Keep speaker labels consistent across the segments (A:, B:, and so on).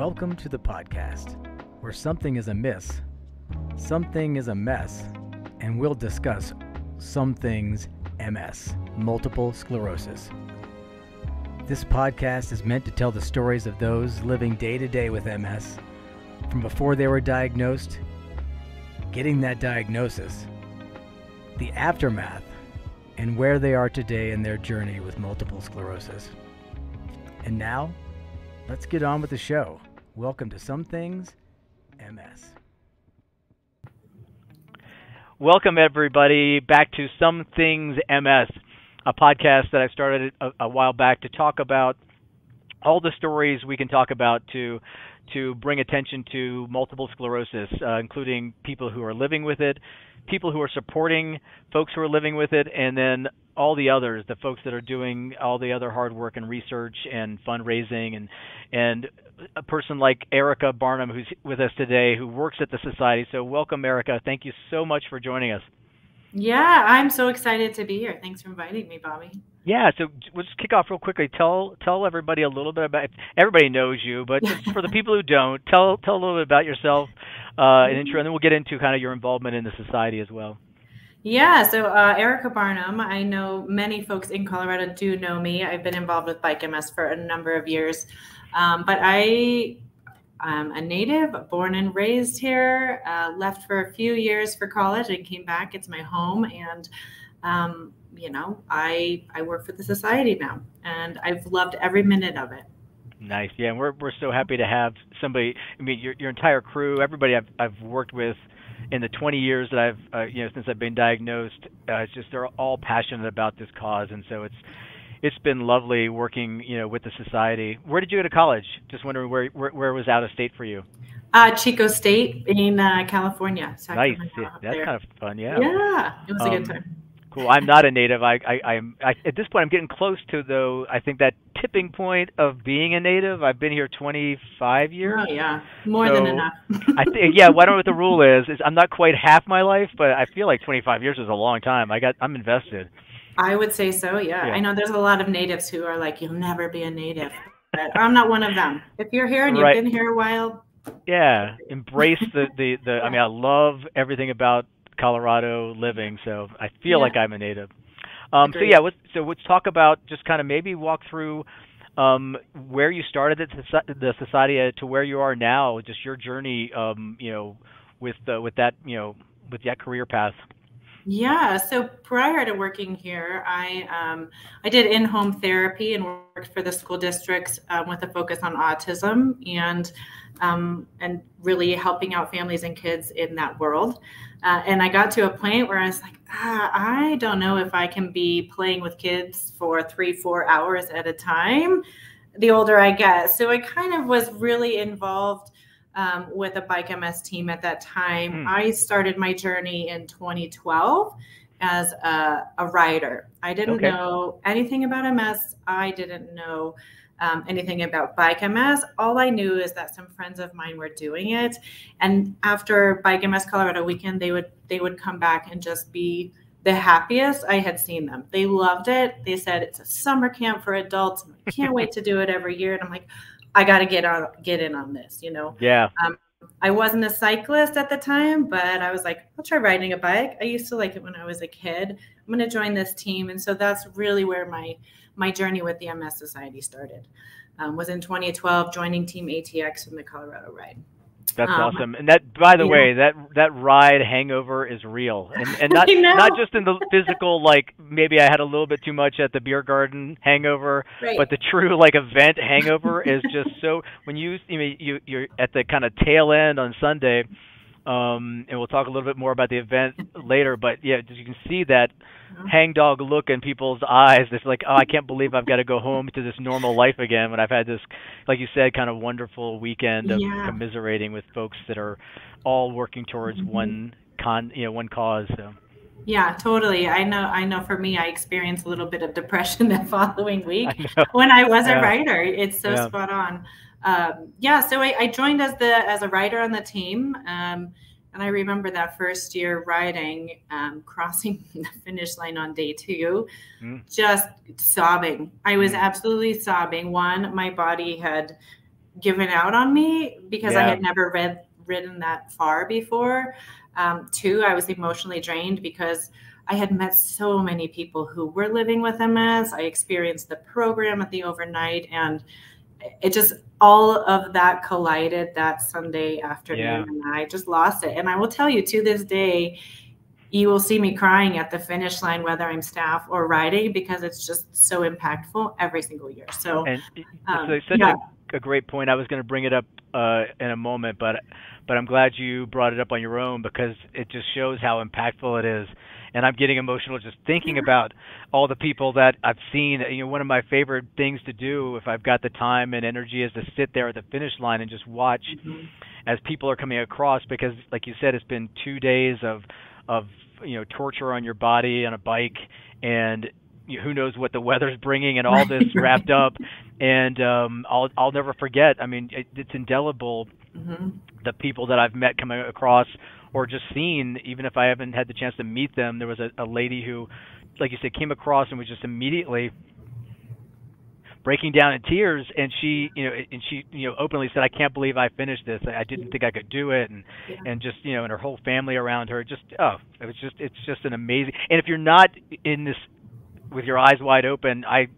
A: Welcome to the podcast, where something is amiss, something is a mess, and we'll discuss some things MS, multiple sclerosis. This podcast is meant to tell the stories of those living day to day with MS, from before they were diagnosed, getting that diagnosis, the aftermath, and where they are today in their journey with multiple sclerosis. And now, let's get on with the show. Welcome to Some Things MS.
B: Welcome, everybody, back to Some Things MS, a podcast that I started a while back to talk about all the stories we can talk about to bring attention to multiple sclerosis, including people who are living with it, people who are supporting folks who are living with it, and then all the others, the folks that are doing all the other hard work and research and fundraising, and a person like Erika Barnum, who's with us today, who works at the Society. So welcome, Erika. Thank you so much for joining us.
C: Yeah, I'm so excited to be here. Thanks for inviting me, Bobby.
B: Yeah, so we'll just kick off real quickly. Tell everybody a little bit about. Everybody knows you, but just for the people who don't, tell a little bit about yourself, an intro, and then we'll get into kind of your involvement in the Society as well.
C: Yeah, so Erika Barnum, I know many folks in Colorado do know me. I've been involved with Bike MS for a number of years, but I'm a native, born and raised here, left for a few years for college and came back. It's my home, and I work for the Society now, and I've loved every minute of it.
B: Nice, yeah, and we're so happy to have somebody. I mean, your entire crew, everybody I've worked with in the 20 years that I've since I've been diagnosed. It's just they're all passionate about this cause, and so it's been lovely working with the Society. Where did you go to college? Just wondering where was out of state for you?
C: Chico State in California.
B: Nice, yeah, that's kind of fun. Yeah,
C: it was a good time.
B: Cool. I'm not a native. I at this point I'm getting close to, though, I think that tipping point of being a native. I've been here 25 years.
C: Oh yeah, more than enough.
B: I think I don't know what the rule is. I'm not quite half my life, but I feel like 25 years is a long time. I'm invested.
C: I would say so. Yeah. I know there's a lot of natives who are like, you'll never be a native. But I'm not one of them. If you're here and you've been here a while.
B: Yeah. Embrace the. I mean, I love everything about Colorado living, so I feel like I'm a native. So let's talk about just kind of maybe walk through where you started at the Society to where you are now, just your journey, with that career path.
C: Yeah. So prior to working here, I did in-home therapy and worked for the school districts with a focus on autism and really helping out families and kids in that world. And I got to a point where I was like, I don't know if I can be playing with kids for 3-4 hours at a time the older I get. So I kind of was really involved with a Bike MS team at that time. I started my journey in 2012 as a rider. I didn't know anything about MS. I didn't know anything about Bike MS. All I knew is that some friends of mine were doing it. And after Bike MS Colorado weekend, they would come back and just be the happiest I had seen them. They loved it. They said it's a summer camp for adults. I can't wait to do it every year. And I'm like, I got to get in on this,
B: Yeah.
C: I wasn't a cyclist at the time, but I was like, I'll try riding a bike. I used to like it when I was a kid. I'm going to join this team. And so that's really where my journey with the MS Society started. Was in 2012, joining Team ATX from the Colorado Ride.
B: That's awesome. And that, by the way, that ride hangover is real, and not just in the physical, like maybe I had a little bit too much at the beer garden hangover, but the true like event hangover is just so when you're at the kind of tail end on Sunday, and we'll talk a little bit more about the event later. But yeah, you can see that hangdog look in people's eyes. It's like, oh, I can't believe I've got to go home to this normal life again when I've had this, like you said, kind of wonderful weekend of commiserating with folks that are all working towards one cause. So.
C: Yeah, totally. I know for me, I experienced a little bit of depression that following week when I was a rider. It's so spot on. So I joined as a rider on the team. And I remember that first year riding, crossing the finish line on day 2, just sobbing. I was absolutely sobbing. One, my body had given out on me because I had never ridden that far before. Two, I was emotionally drained because I had met so many people who were living with MS. I experienced the program at the overnight, and it just, all of that collided that Sunday afternoon, and I just lost it. And I will tell you, to this day, you will see me crying at the finish line, whether I'm staff or riding, because it's just so impactful every single year. So,
B: and it's such a great point. I was going to bring it up in a moment, but I'm glad you brought it up on your own, because it just shows how impactful it is. And I'm getting emotional just thinking about all the people that I've seen. You know, one of my favorite things to do, if I've got the time and energy, is to sit there at the finish line and just watch as people are coming across, because like you said, it's been 2 days of torture on your body on a bike, and who knows what the weather's bringing, and all this wrapped up. And I'll never forget. I mean, it's indelible. The people that I've met coming across, or just seen, even if I haven't had the chance to meet them. There was a lady who, like you said, came across and was just immediately breaking down in tears, and she openly said, "I can't believe I finished this. I didn't think I could do it," and just, and her whole family around her. It's just an amazing. And if you're not in this with your eyes wide open, I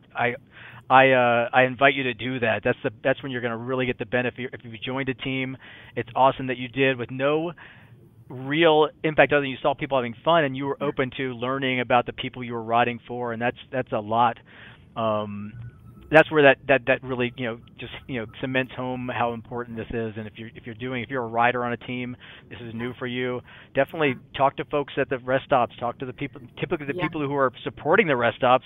B: invite you to do that. That's when you're going to really get the benefit. If you joined a team, it's awesome that you did, with no real impact other than you saw people having fun, and you were open to learning about the people you were riding for, and that's a lot. That's where that really just cements home how important this is. And if you're a rider on a team, this is new for you. Definitely talk to folks at the rest stops. Talk to the people. Typically, the people who are supporting the rest stops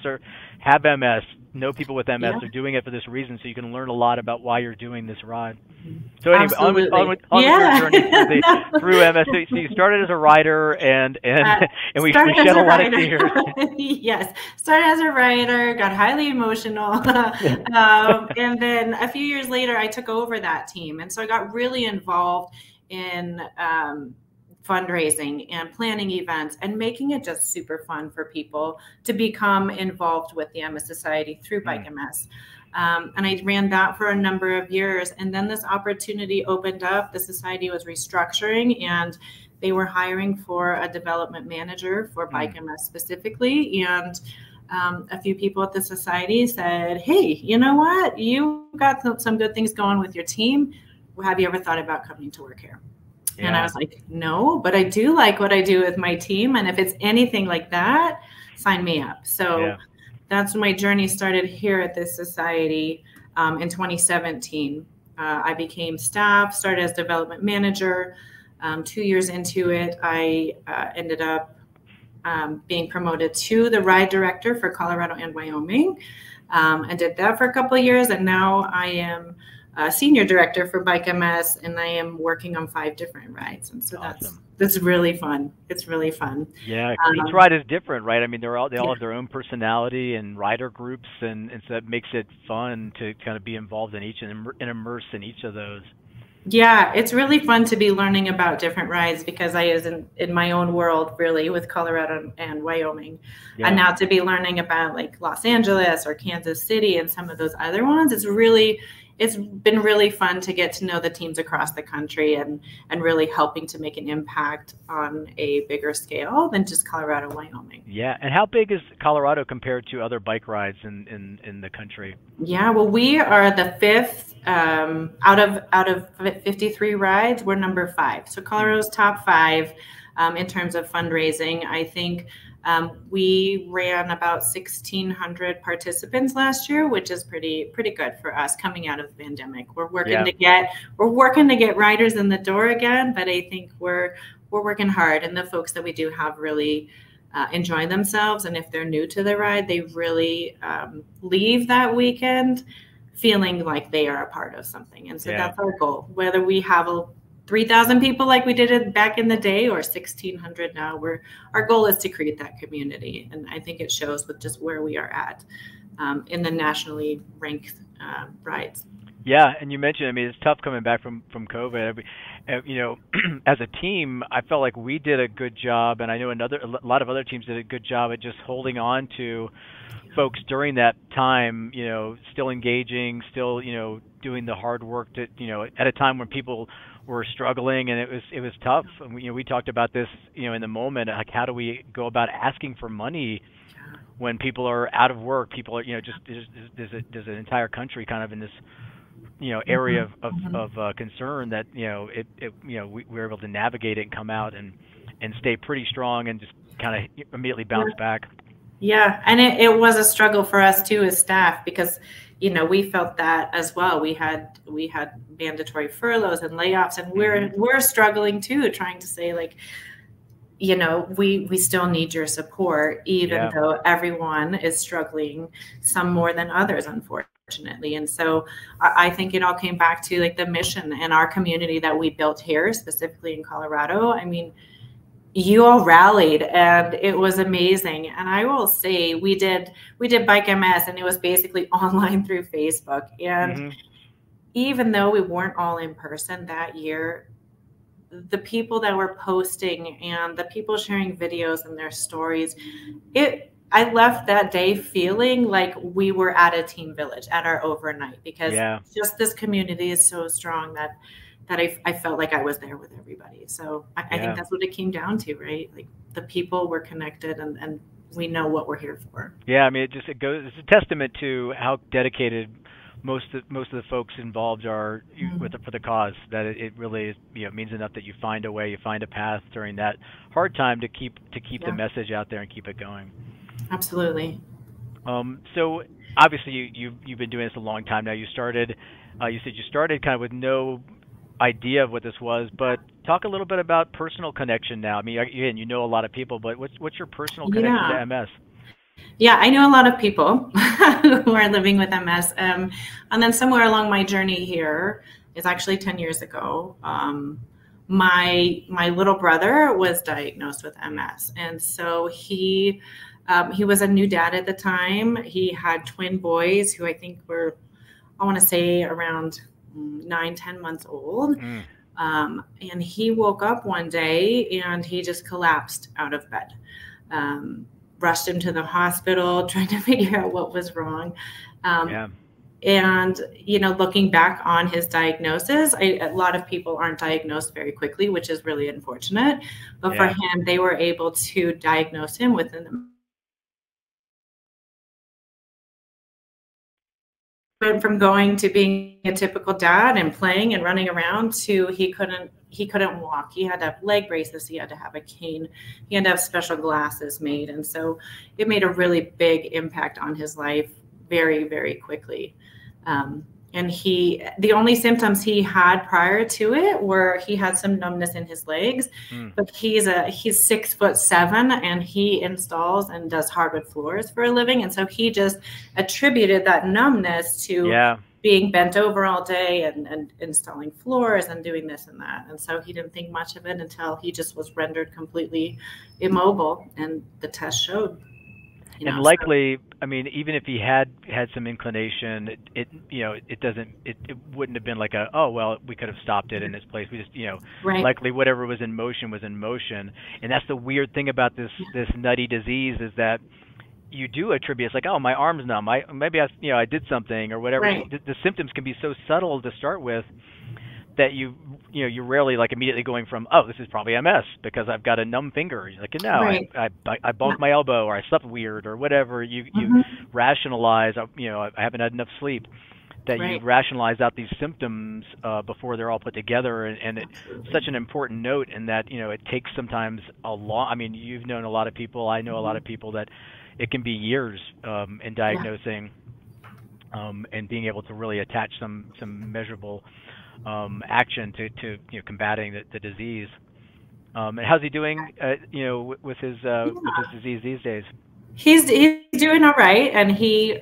B: have MS. Know people with MS are doing it for this reason, so you can learn a lot about why you're doing this ride. So anyway, on with your journey through MS. So you started as a rider, and we shed a lot of tears.
C: Yes, started as a rider, got highly emotional, and then a few years later, I took over that team, and so I got really involved in fundraising and planning events and making it just super fun for people to become involved with the MS Society through Bike MS. And I ran that for a number of years. And then this opportunity opened up. The society was restructuring, and they were hiring for a development manager for Bike MS specifically. And a few people at the society said, "Hey, you know what? You got some good things going with your team. Have you ever thought about coming to work here?" And I was like, "No, but I do like what I do with my team. And if it's anything like that, sign me up." So that's when my journey started here at this society in 2017. I became staff, started as development manager. 2 years into it, I ended up being promoted to the ride director for Colorado and Wyoming. And did that for a couple of years. And now I am senior director for Bike MS, and I am working on 5 different rides. And so that's really fun. It's really fun.
B: Yeah, each ride is different, right? I mean, they all have their own personality and rider groups, and so that makes it fun to kind of be involved in each and immerse in each of those.
C: Yeah, it's really fun to be learning about different rides, because I was in my own world really with Colorado and Wyoming. And now to be learning about like Los Angeles or Kansas City and some of those other ones, it's been really fun to get to know the teams across the country and really helping to make an impact on a bigger scale than just Colorado, Wyoming.
B: Yeah, and how big is Colorado compared to other bike rides in the country?
C: Yeah, well, we are the 5th out of 53 rides. We're number 5. So Colorado's top 5 in terms of fundraising. I think we ran about 1,600 participants last year, which is pretty good for us coming out of the pandemic. We're working to get riders in the door again, but I think we're working hard, and the folks that we do have really enjoy themselves. And if they're new to the ride, they really leave that weekend feeling like they are a part of something. And so that's our goal. Whether we have 3,000 people like we did it back in the day, or 1,600 now, our goal is to create that community. And I think it shows with just where we are at in the nationally ranked rides.
B: Yeah, and you mentioned, I mean, it's tough coming back from COVID. As a team, I felt like we did a good job, and I know a lot of other teams did a good job at just holding on to folks during that time, still engaging, still, doing the hard work to, at a time when people were struggling and it was tough. And we talked about this, in the moment, like how do we go about asking for money when people are out of work? People are, just there's an entire country kind of in this, area of concern that, we were able to navigate it and come out and stay pretty strong and just kind of immediately bounce back.
C: Yeah, and it was a struggle for us too as staff because, we felt that as well. We had mandatory furloughs and layoffs, and we're struggling too, trying to say like, we still need your support, even though everyone is struggling, some more than others, unfortunately. And so I think it all came back to like the mission and our community that we built here, specifically in Colorado. I mean, you all rallied and it was amazing. And I will say we did Bike MS, and it was basically online through Facebook. And even though we weren't all in person that year, the people that were posting and the people sharing videos and their stories, I left that day feeling like we were at a team village at our overnight, because just this community is so strong that I felt like I was there with everybody. So I think that's what it came down to, right? Like the people were connected and we know what we're here for.
B: Yeah, I mean, it's a testament to how dedicated most of the folks involved are for the cause, that it really is, means enough that you find a way, you find a path during that hard time to keep the message out there and keep it going.
C: Absolutely.
B: So obviously you've been doing this a long time now. You said you started kind of with no idea of what this was, but talk a little bit about personal connection now. I mean, again, a lot of people, but what's your personal connection to MS?
C: Yeah, I know a lot of people who are living with MS. And then somewhere along my journey here is actually 10 years ago. My little brother was diagnosed with MS. And so he was a new dad at the time. He had twin boys who I think were, I want to say around 9-10 months old. And he woke up one day and he just collapsed out of bed. Rushed him to the hospital, trying to figure out what was wrong. And, looking back on his diagnosis, a lot of people aren't diagnosed very quickly, which is really unfortunate. But for him, they were able to diagnose him within the went from going to being a typical dad and playing and running around to he couldn't walk. He had to have leg braces. He had to have a cane. He had to have special glasses made. And so it made a really big impact on his life very, very quickly. And the only symptoms he had prior to it were he had some numbness in his legs, but he's 6'7" and he installs and does hardwood floors for a living. And so he just attributed that numbness to being bent over all day and installing floors and doing this and that. And so he didn't think much of it until he just was rendered completely immobile, and the test showed.
B: And likely, I mean, even if he had some inclination, it wouldn't have been like we could have stopped it in its place. We just, likely whatever was in motion was in motion. And that's the weird thing about this nutty disease, is that you do attribute, it's like, oh, my arm's numb. Maybe I did something or whatever.
C: Right.
B: The symptoms can be so subtle to start with that you're rarely like immediately going from, oh, this is probably MS because I've got a numb finger. You're like, no,
C: right.
B: I bumped my elbow, or I slept weird, or whatever. You rationalize, I haven't had enough sleep. That you rationalize out these symptoms before they're all put together, and it's such an important note in that it takes sometimes a long. I mean, you've known a lot of people. I know a lot of people that it can be years in diagnosing and being able to really attach some measurable action to combating the disease. And how's he doing? With his disease these days.
C: He's doing all right, and he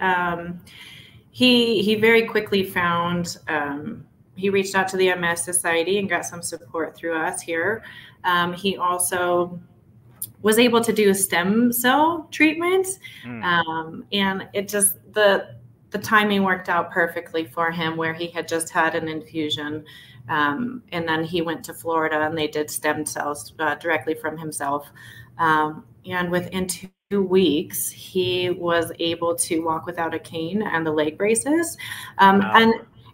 C: very quickly found. He reached out to the MS Society and got some support through us here. He also was able to do stem cell treatments, and it just the timing worked out perfectly for him, where he had just had an infusion, and then he went to Florida and they did stem cells directly from himself. And within 2 weeks, he was able to walk without a cane and the leg braces.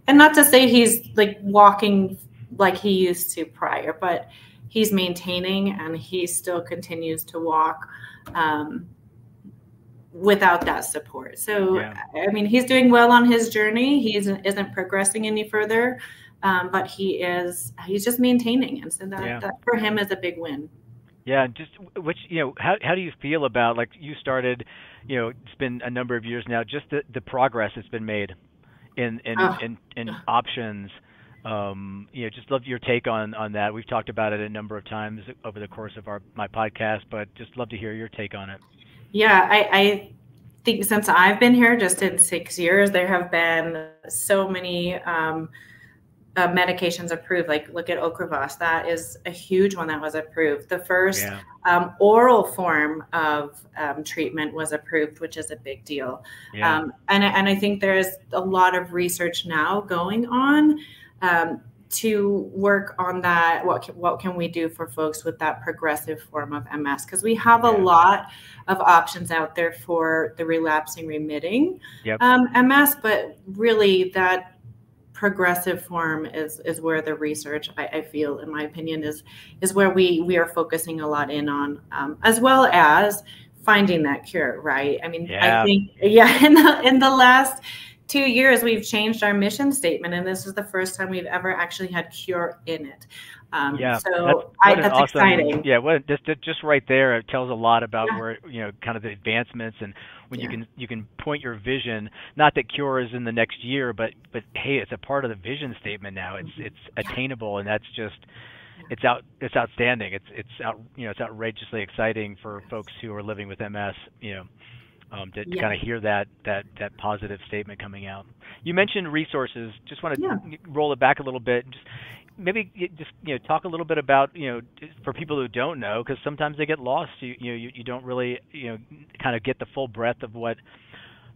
C: and not to say he's like walking like he used to prior, but he's maintaining and he still continues to walk without that support. So, I mean, he's doing well on his journey. He isn't progressing any further, but he's just maintaining. And so that for him is a big win.
B: Yeah, just which, how do you feel about, like, you started, it's been a number of years now, just the progress that's been made in options. Just love your take on that. We've talked about it a number of times over the course of my podcast, but just love to hear your take on it.
C: Yeah, I think since I've been here, just in 6 years, there have been so many medications approved. Like, look at Ocrevus. That is a huge one that was approved. The first oral form of treatment was approved, which is a big deal. And I think there's a lot of research now going on to work on that. What can we do for folks with that progressive form of MS? Because we have a lot of options out there for the relapsing remitting MS, but really that progressive form is where the research, I feel, in my opinion, is where we are focusing a lot in on, as well as finding that cure, right? I mean, I think, in the last 2 years, we've changed our mission statement, and this is the first time we've ever actually had cure in it. So that's
B: awesome,
C: exciting.
B: Yeah, just right there, it tells a lot about where, kind of the advancements, and when you can point your vision, not that cure is in the next year, but hey, it's a part of the vision statement now. It's attainable, and that's just it's outstanding. It's outrageously exciting for folks who are living with MS. To kind of hear that positive statement coming out. You mentioned resources. Just want to roll it back a little bit. Just maybe talk a little bit about, for people who don't know, because sometimes they get lost. You don't really kind of get the full breadth of what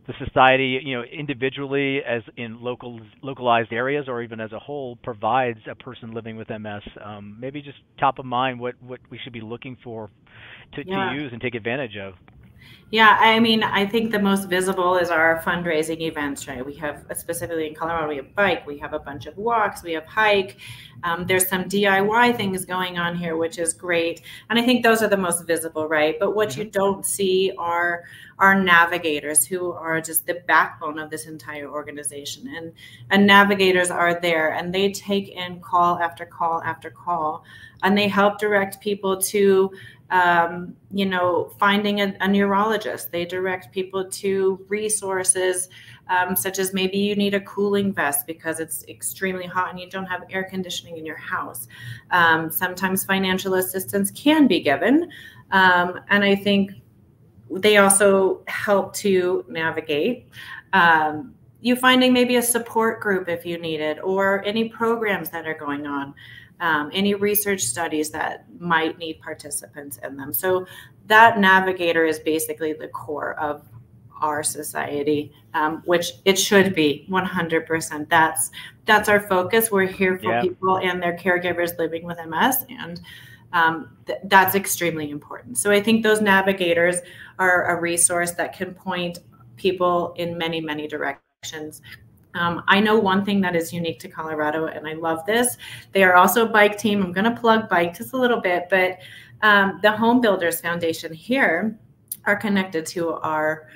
B: the society, individually, as in localized areas, or even as a whole, provides a person living with MS. Maybe just top of mind what we should be looking for to use and take advantage of.
C: Yeah, I mean, I think the most visible is our fundraising events, right? We have, specifically in Colorado, we have bike, we have a bunch of walks, we have hike. There's some DIY things going on here, which is great. And I think those are the most visible, right? But what you don't see are our navigators, who are just the backbone of this entire organization. And navigators are there, and they take in call after call after call, and they help direct people to finding a neurologist. They direct people to resources, such as maybe you need a cooling vest because it's extremely hot and you don't have air conditioning in your house. Sometimes financial assistance can be given. And I think they also help to navigate. You finding maybe a support group if you need it, or any programs that are going on. Any research studies that might need participants in them. So that navigator is basically the core of our society, which it should be 100%. That's our focus. We're here for people and their caregivers living with MS, and that's extremely important. So I think those navigators are a resource that can point people in many, many directions. I know one thing that is unique to Colorado, and I love this. They are also a bike team. I'm going to plug bike just a little bit, but the Home Builders Foundation here are connected to our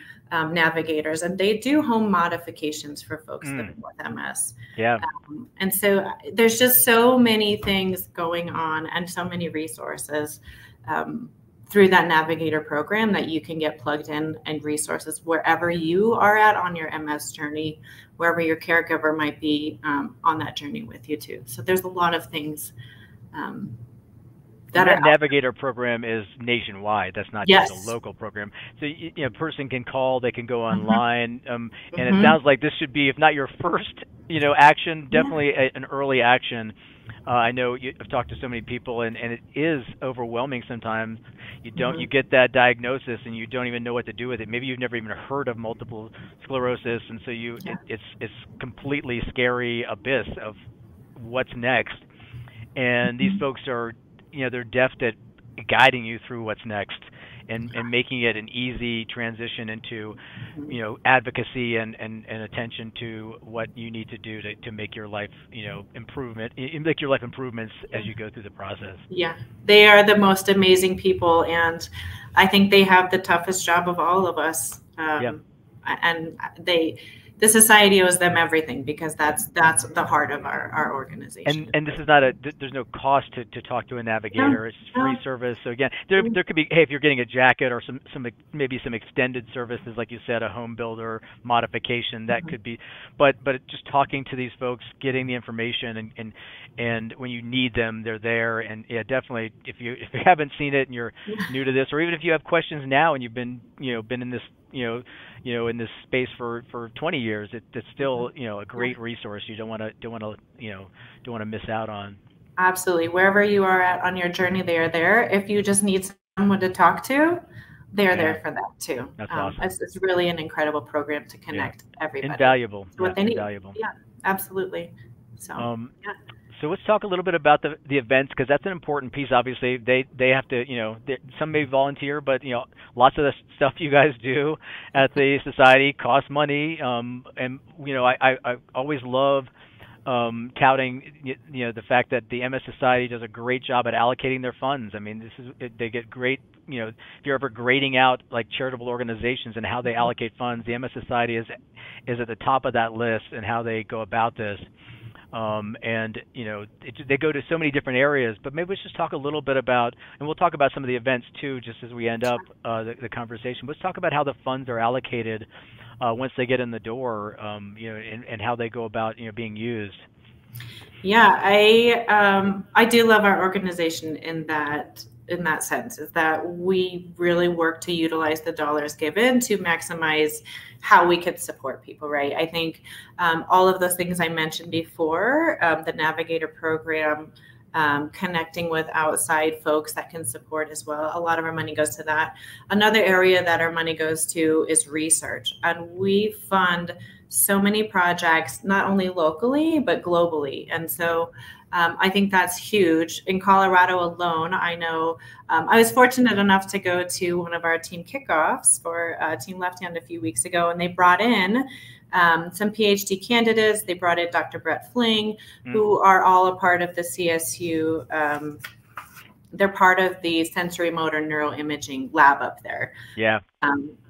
C: navigators, and they do home modifications for folks living with MS. And so there's just so many things going on and so many resources through that navigator program that you can get plugged in, and resources wherever you are at on your MS journey, wherever your caregiver might be on that journey with you too. So there's a lot of things
B: that navigator program is nationwide. That's not just a local program. So a person can call, they can go online, and it sounds like this should be, if not your first action, definitely an early action. I know I've talked to so many people, and it is overwhelming sometimes. You get that diagnosis and you don't even know what to do with it. Maybe you've never even heard of multiple sclerosis, and so it's completely scary abyss of what's next. And these folks are they're deft at guiding you through what's next. and making it an easy transition into, advocacy and attention to what you need to do to make your life, make your life improvements as you go through the process.
C: Yeah, they are the most amazing people, and I think they have the toughest job of all of us. And the society owes them everything, because that's the heart of our organization.
B: And this is not there's no cost to talk to a navigator. It's free service. So again, there could be, hey, if you're getting a jacket or maybe some extended services, like you said, a home builder modification, that could be, but just talking to these folks, getting the information, and when you need them, they're there. And yeah, definitely, if you haven't seen it and you're new to this, or even if you have questions now and you've been in this in this space for 20 years, it's still a great resource. You don't want to miss out on.
C: Absolutely, wherever you are at on your journey, they are there. If you just need someone to talk to, they're there for that too.
B: That's awesome.
C: It's really an incredible program to connect everybody.
B: Invaluable.
C: What they need.
B: Invaluable.
C: Yeah, absolutely. So
B: So let's talk a little bit about the events, because that's an important piece. Obviously, they have to, some may volunteer, but lots of the stuff you guys do at the society costs money. And I always love touting the fact that the MS Society does a great job at allocating their funds. I mean, they get great. If you're ever grading out like charitable organizations and how they allocate funds, the MS Society is at the top of that list and how they go about this. They go to so many different areas, but maybe let's just talk a little bit about, and we'll talk about some of the events too, just as we end up the conversation. Let's talk about how the funds are allocated once they get in the door, and how they go about, being used.
C: Yeah, I do love our organization in that sense, is that we really work to utilize the dollars given to maximize how we could support people, right? I think all of those things I mentioned before, the Navigator program, connecting with outside folks that can support as well. A lot of our money goes to that. Another area that our money goes to is research. And we fund so many projects, not only locally, but globally. And so I think that's huge. In Colorado alone, I know I was fortunate enough to go to one of our team kickoffs for Team Left Hand a few weeks ago, and they brought in some PhD candidates. They brought in Dr. Brett Fling, who are all a part of the CSU. They're part of the sensory motor neuroimaging lab up there.
B: Yeah.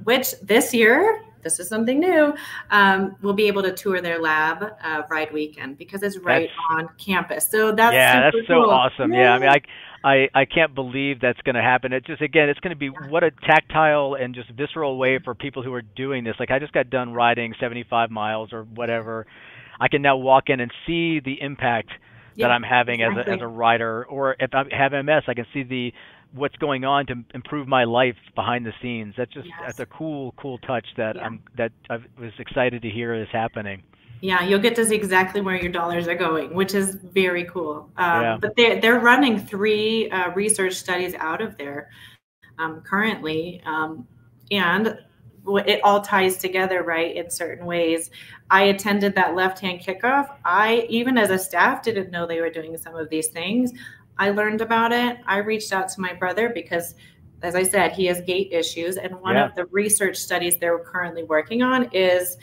C: Which this year, this is something new, we'll be able to tour their lab Ride Weekend, because it's right on campus. So that's super
B: so
C: cool.
B: Awesome. Yeah, I mean, I can't believe that's going to happen. It's just, again, it's going to be what a tactile and just visceral way for people who are doing this. Like, I just got done riding 75 miles or whatever. I can now walk in and see the impact that I'm having as a rider, or if I have MS, I can see what's going on to improve my life behind the scenes. That's a cool touch that I was excited to hear is happening.
C: Yeah, you'll get to see exactly where your dollars are going, which is very cool. But they're running 3 research studies out of there currently, and it all ties together, right, in certain ways. I attended that left-hand kickoff. I, even as a staff, didn't know they were doing some of these things. I learned about it. I reached out to my brother because, as I said, he has gait issues. And one of the research studies they're currently working on is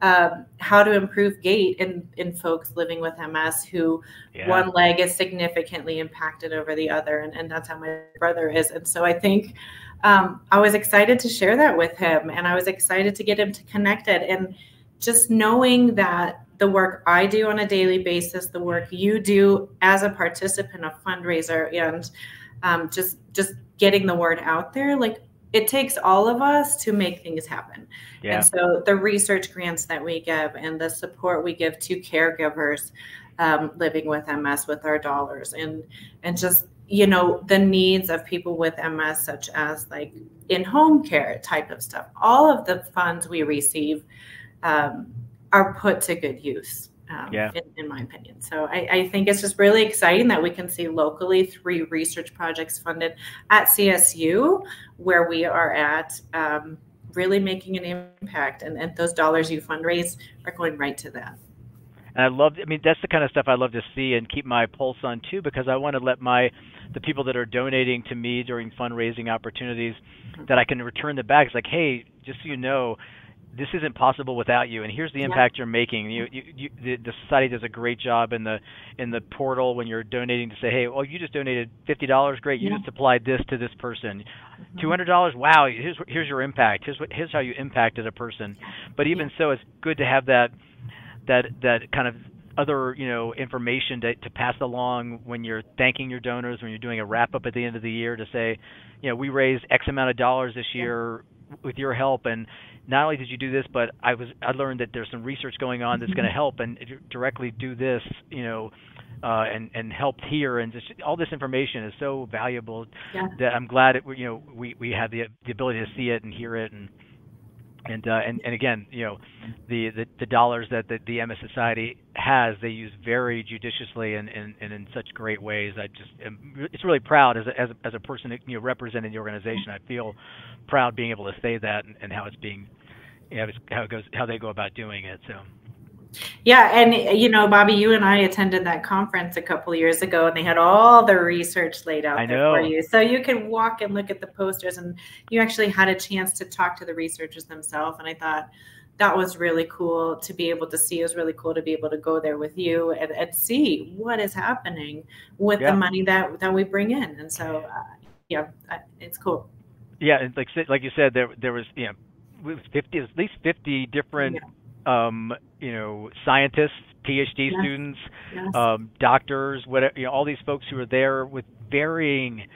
C: how to improve gait in folks living with MS who one leg is significantly impacted over the other. And that's how my brother is. And so I think I was excited to share that with him, and I was excited to get him to connect it. And just knowing that the work I do on a daily basis, the work you do as a participant, a fundraiser, and just getting the word out there, like, it takes all of us to make things happen. Yeah. And so the research grants that we give and the support we give to caregivers living with MS with our dollars, and just, the needs of people with MS, such as like in-home care type of stuff, all of the funds we receive are put to good use, in my opinion. So I think it's just really exciting that we can see locally 3 research projects funded at CSU, where we are at, really making an impact. And those dollars you fundraise are going right to that.
B: And I mean, that's the kind of stuff I love to see and keep my pulse on too, because I want to let the people that are donating to me during fundraising opportunities, that I can return the back. It's like, hey, just so you know, this isn't possible without you, and here's the impact you're making. The society does a great job in the portal when you're donating to say, hey, well, you just donated $50, great, you just applied this to this person. $200, wow, here's your impact. Here's how you impacted a person. But even so, it's good to have that kind of other information to pass along when you're thanking your donors, when you're doing a wrap up at the end of the year, to say, we raised X amount of dollars this year with your help, and not only did you do this, but I learned that there's some research going on that's going to help, and directly do this, and helped here, and just all this information is so valuable that I'm glad we have the ability to see it and hear it, and again, the dollars that the MS Society has, they use very judiciously and in such great ways. It's really proud as a person representing the organization. I feel proud being able to say that, and how it's being, how they go about doing it. So.
C: Yeah, and Bobby, you and I attended that conference a couple of years ago, and they had all the research laid out there for you. So you can walk and look at the posters, and you actually had a chance to talk to the researchers themselves. And I thought that was really cool to be able to see. It was really cool to be able to go there with you and see what is happening with the money that we bring in. And so, it's cool.
B: Yeah, and like you said, there was at least 50 different. Scientists, PhD students, doctors, whatever, all these folks who are there with varying,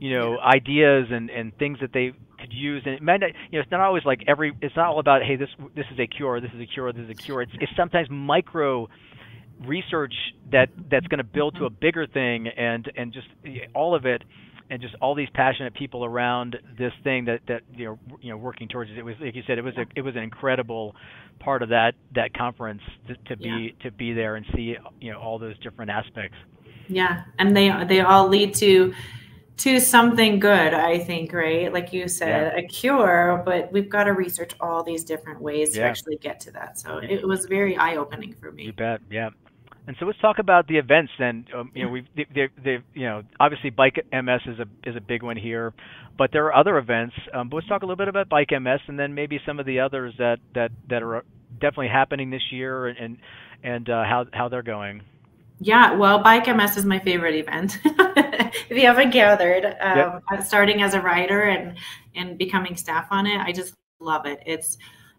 B: ideas and things that they could use. And it might not, it's not always like it's not all about, hey, this is a cure, this is a cure, this is a cure. It's sometimes micro research that's going to build to a bigger thing, and just all of it. And just all these passionate people around this thing that working towards it. It was, like you said, it was an incredible part of that conference to be there and see all those different aspects.
C: Yeah, and they all lead to something good, I think, right? Like you said, a cure, but we've got to research all these different ways to actually get to that. So it was very eye-opening for me.
B: You bet. Yeah. And so let's talk about the events then. Obviously Bike MS is a big one here, but there are other events. But let's talk a little bit about Bike MS, and then maybe some of the others that are definitely happening this year, and how they're going.
C: Yeah, well, Bike MS is my favorite event. If you haven't gathered, starting as a writer and becoming staff on it, I just love it.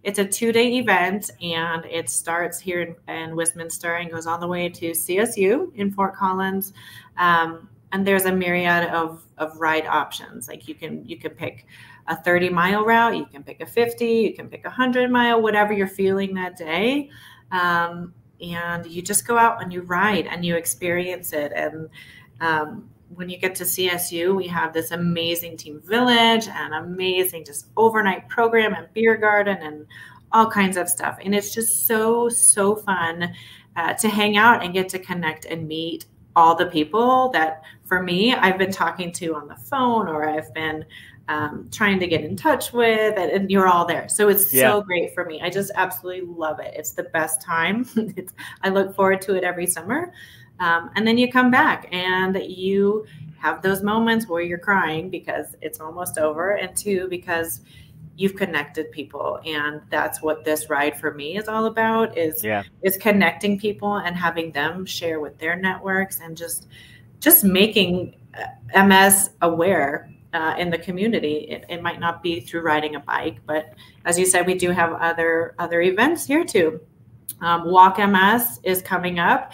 C: It's a 2-day event, and it starts here in Westminster and goes all the way to CSU in Fort Collins. And there's a myriad of ride options. Like you can pick a 30-mile route, you can pick a 50, you can pick a 100-mile, whatever you're feeling that day. And you just go out and you ride and you experience it. And when you get to CSU, we have this amazing team village and amazing just overnight program and beer garden and all kinds of stuff. And it's just so fun to hang out and get to connect and meet all the people that, for me, I've been talking to on the phone, or I've been trying to get in touch with, and you're all there. So it's so great for me. I just absolutely love it. It's the best time. I look forward to it every summer. And then you come back and you have those moments where you're crying because it's almost over, and 2, because you've connected people. And that's what this ride for me is all about, is connecting people and having them share with their networks, and just making MS aware in the community. It might not be through riding a bike, but as you said, we do have other events here too. Walk MS is coming up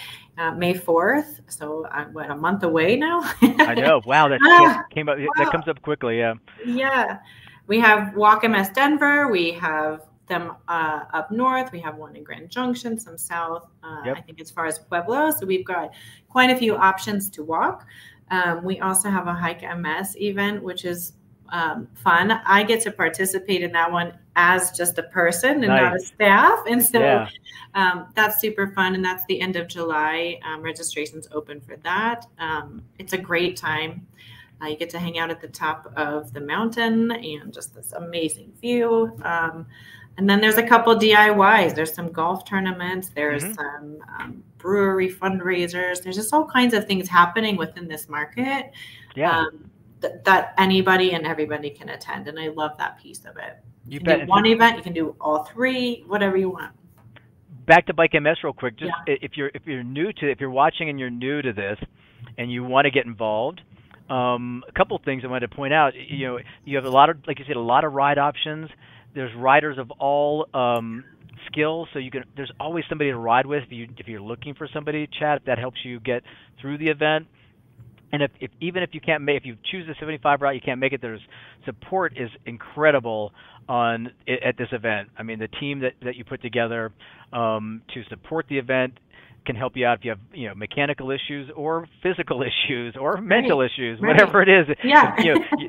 C: May 4th. So what, a month away now?
B: I know. Wow. That came up. Wow. That comes up quickly. Yeah.
C: Yeah. We have Walk MS Denver. We have them up north. We have one in Grand Junction, some south, I think as far as Pueblo. So we've got quite a few options to walk. We also have a Hike MS event, which is fun. I get to participate in that one as just a person and not a staff. And so that's super fun. And that's the end of July. Registration's open for that. It's a great time. You get to hang out at the top of the mountain and just this amazing view. And then there's a couple DIYs. There's some golf tournaments. There's some brewery fundraisers. There's just all kinds of things happening within this market that anybody and everybody can attend. And I love that piece of it. You can do one event. You can do all three, whatever you want.
B: Back to Bike MS real quick. Just if you're watching and you're new to this, and you want to get involved, a couple of things I wanted to point out. You have a lot of, like you said, a lot of ride options. There's riders of all skills, so there's always somebody to ride with if you're looking for somebody to chat. If that helps you get through the event. And even if you can't if you choose the 75 route, you can't make it. There's support is incredible at this event. I mean, the team that you put together to support the event can help you out if you have mechanical issues or physical issues or mental issues, whatever it is.
C: Yeah.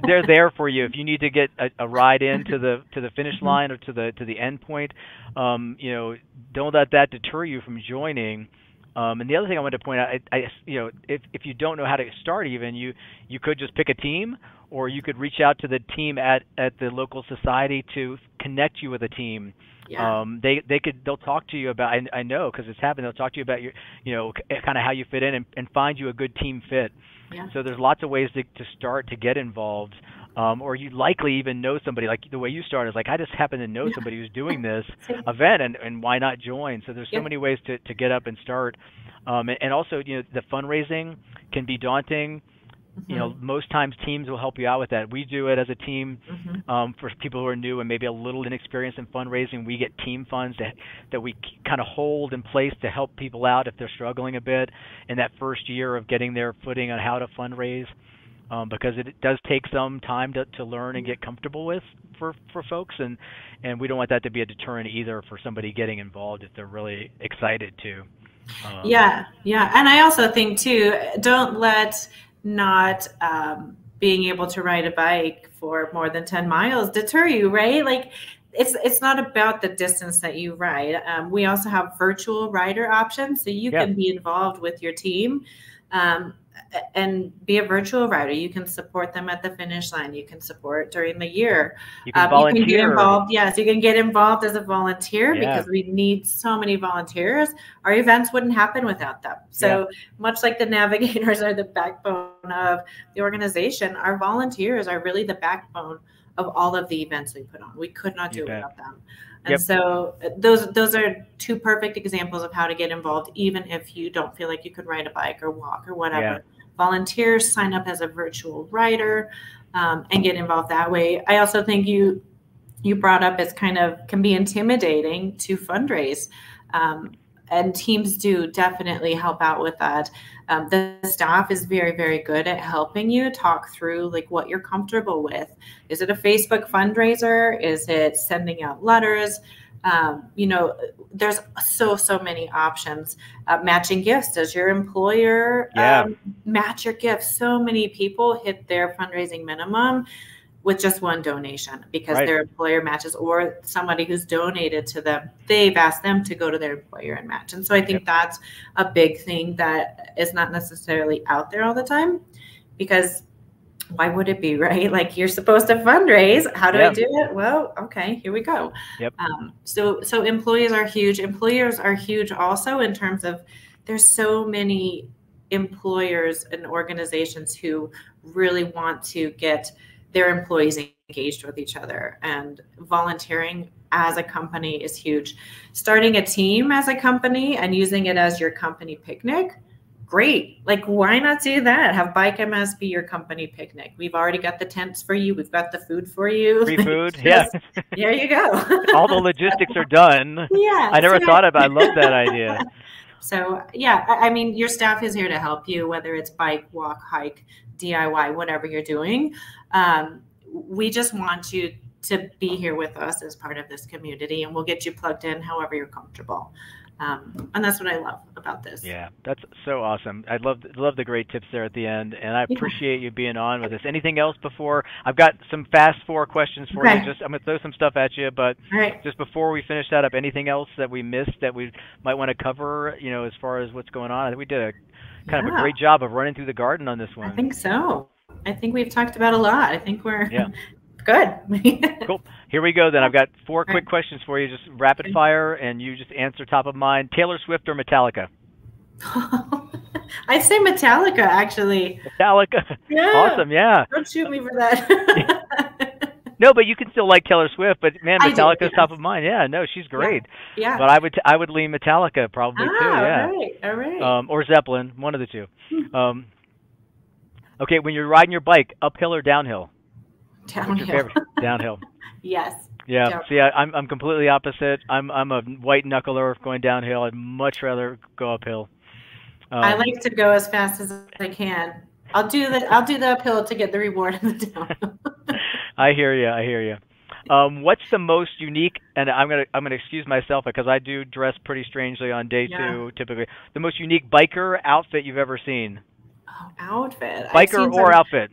B: They're there for you if you need to get a ride in to the finish line or to the end point. Don't let that deter you from joining. And the other thing I wanted to point out, if you don't know how to start, even you could just pick a team, or you could reach out to the team at the local society to connect you with a team.
C: Yeah.
B: They'll talk to you about. I know because it's happened. They'll talk to you about your kind of how you fit in and find you a good team fit.
C: Yeah.
B: So there's lots of ways to start to get involved. Or you likely even know somebody, like the way you started, is like, I just happen to know somebody who's doing this event, and why not join? So there's so many ways to get up and start. And also, the fundraising can be daunting. Most times teams will help you out with that. We do it as a team for people who are new and maybe a little inexperienced in fundraising. We get team funds that we kind of hold in place to help people out if they're struggling a bit in that first year of getting their footing on how to fundraise. Because it does take some time to learn and get comfortable with for folks, and we don't want that to be a deterrent either for somebody getting involved if they're really excited to.
C: Yeah, and I also think too, don't let not being able to ride a bike for more than 10 miles deter you, right? Like it's not about the distance that you ride. We also have virtual rider options, so you can be involved with your team. And be a virtual rider. You can support them at the finish line. You can support during the year.
B: You can volunteer.
C: You can get involved. Yes, you can get involved as a volunteer because we need so many volunteers. Our events wouldn't happen without them. So much like the navigators are the backbone of the organization, our volunteers are really the backbone of all of the events we put on. We could not do it without them. And so those are two perfect examples of how to get involved, even if you don't feel like you could ride a bike or walk or whatever.
B: Yeah.
C: Volunteers, sign up as a virtual rider and get involved that way. I also think you brought up it's can be intimidating to fundraise. And teams do definitely help out with that. The staff is very, very good at helping you talk through like what you're comfortable with. Is it a Facebook fundraiser? Is it sending out letters? There's so many options. Matching gifts. Does your employer match your gifts? So many people hit their fundraising minimum with just one donation because their employer matches, or somebody who's donated to them, they've asked them to go to their employer and match. And so I think that's a big thing that is not necessarily out there all the time, because why would it be, right? Like, you're supposed to fundraise. How do I do it? Well, okay, here we go. So employees are huge. Employers are huge also in terms of there's so many employers and organizations who really want to get their employees engaged with each other, and volunteering as a company is huge. Starting a team as a company and using it as your company picnic, great. Like, why not do that? Have Bike MS be your company picnic. We've already got the tents for you. We've got the food for you.
B: Free food.
C: There you go.
B: All the logistics are done.
C: Yeah.
B: I never thought about it. I love that idea.
C: So I mean, your staff is here to help you, whether it's bike, walk, hike, DIY, whatever you're doing. We just want you to be here with us as part of this community, and we'll get you plugged in however you're comfortable. And that's what I love about this.
B: Yeah, that's so awesome. I love the great tips there at the end, and I appreciate you being on with us. Anything else before? I've got some fast 4 questions for you. I'm going to throw some stuff at you, but just before we finish that up, anything else that we missed that we might want to cover, as far as what's going on? I think we did a kind of a great job of running through the garden on this one.
C: I think so. I think we've talked about a lot. I think we're Good.
B: Cool. Here we go then. I've got 4 quick questions for you, just rapid fire, and you just answer top of mind. Taylor Swift or Metallica?
C: I'd say Metallica, actually.
B: Metallica.
C: Yeah.
B: Awesome, yeah.
C: Don't shoot me for that.
B: No, but you can still like Taylor Swift, but man, Metallica's top of mind. Yeah, no, she's great.
C: Yeah.
B: But I would lean Metallica probably too, yeah.
C: All right.
B: Or Zeppelin, one of the two. Okay, when you're riding your bike, uphill or downhill?
C: Downhill.
B: What's your favorite? Downhill.
C: Yes.
B: Yeah.
C: Downhill.
B: See, I'm completely opposite. I'm a white knuckler going downhill. I'd much rather go uphill.
C: I like to go as fast as I can. I'll do the uphill to get the reward of the downhill.
B: I hear you. What's the most unique? And I'm gonna excuse myself because I do dress pretty strangely on day 2 typically. The most unique biker outfit you've ever seen?
C: Oh, outfit.
B: Biker or outfit?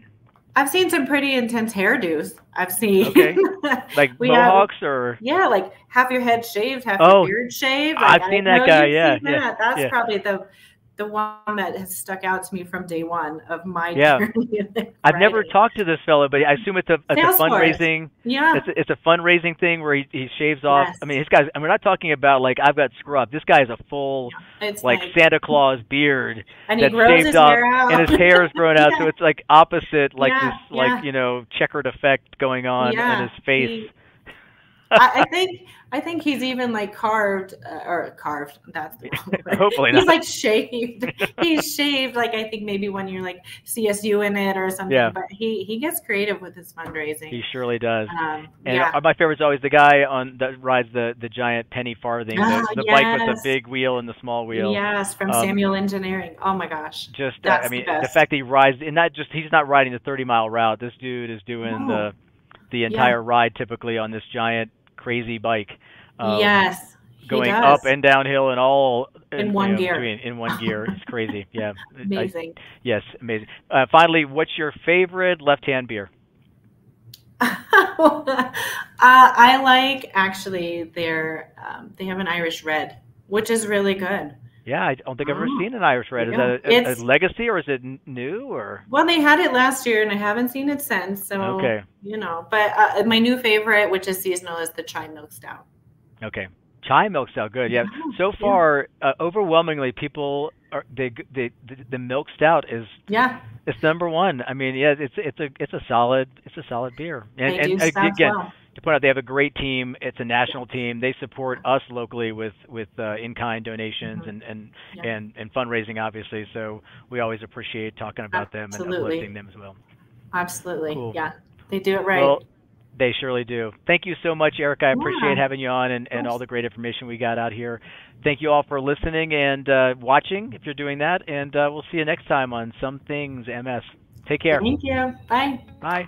C: I've seen some pretty intense hairdos. I've seen.
B: Okay. Like mohawks or?
C: Yeah, like half your head shaved, half your beard shaved. Like,
B: I've seen that guy. Yeah.
C: That's probably the one that has stuck out to me from day one of my
B: journey. I've never talked to this fellow, but I assume it's a fundraising.
C: Yeah.
B: It's a fundraising thing where he shaves off. Yes. I mean, we're not talking about like I've got scrub. This guy has a full like Santa Claus beard
C: and
B: that's
C: shaved
B: his
C: off, hair out.
B: and his hair is grown out, so it's like opposite, like this, like checkered effect going on in his face.
C: I think he's even like carved. That's the wrong word.
B: Hopefully
C: he's
B: not.
C: Like shaved. He's shaved. Like I think maybe when you're like CSU in it or something. Yeah. But he gets creative with his fundraising.
B: He surely does. My favorite is always the guy that rides the giant penny farthing, the bike with the big wheel and the small wheel.
C: Yes, from Samuel Engineering. Oh my gosh.
B: Just the fact that he rides, and he's not riding the 30-mile route. This dude is doing the entire ride typically on this giant crazy bike.
C: Yes.
B: Going up and downhill and all
C: in one gear.
B: In one gear. It's crazy. Yeah.
C: Amazing.
B: Yes, amazing. Finally, what's your favorite left-hand beer?
C: I like actually they have an Irish red, which is really good.
B: Yeah, I don't think I've ever seen an Irish red. Is that a legacy or is it new or?
C: Well, they had it last year and I haven't seen it since. So, but my new favorite, which is seasonal, is the chai milk stout.
B: Okay. Chai milk stout, good. Yeah. So far, overwhelmingly, people are the milk stout is it's number one. I mean, it's a solid beer. And again, to point out, they have a great team. It's a national team. They support us locally with in-kind donations and fundraising, obviously. So we always appreciate talking about them and uplifting them as well.
C: Absolutely.
B: Cool.
C: Yeah, they do it right.
B: Well, they surely do. Thank you so much, Erika. I appreciate having you on and all the great information we got out here. Thank you all for listening and watching, if you're doing that. And we'll see you next time on Some Things MS. Take care.
C: Thank you. Bye.
B: Bye.